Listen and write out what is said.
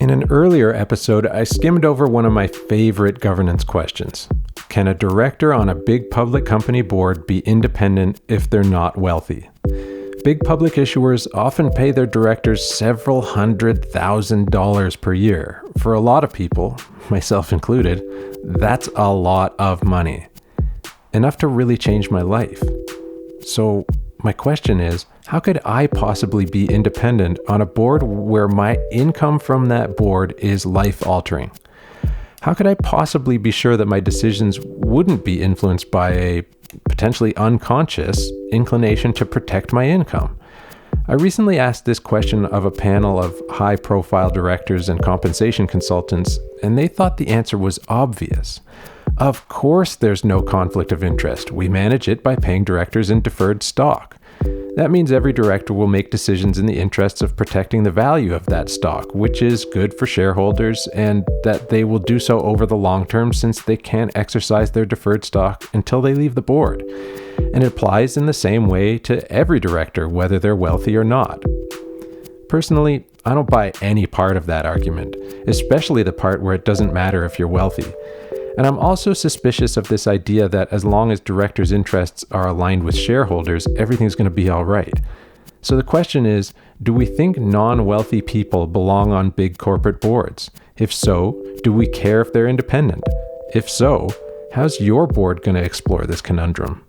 In an earlier episode, I skimmed over one of my favorite governance questions. Can a director on a big public company board be independent if they're not wealthy? Big public issuers often pay their directors several $100,000 per year. For a lot of people, myself included, that's a lot of money. Enough to really change my life. So my question is, how could I possibly be independent on a board where my income from that board is life-altering? How could I possibly be sure that my decisions wouldn't be influenced by a potentially unconscious inclination to protect my income? I recently asked this question of a panel of high-profile directors and compensation consultants, and they thought the answer was obvious. Of course there's no conflict of interest. We manage it by paying directors in deferred stock. That means every director will make decisions in the interests of protecting the value of that stock, which is good for shareholders, and that they will do so over the long term since they can't exercise their deferred stock until they leave the board. And it applies in the same way to every director, whether they're wealthy or not. Personally, I don't buy any part of that argument, especially the part where it doesn't matter if you're wealthy. And I'm also suspicious of this idea that as long as directors' interests are aligned with shareholders, everything's going to be all right. So the question is, do we think non-wealthy people belong on big corporate boards? If so, do we care if they're independent? If so, how's your board going to explore this conundrum?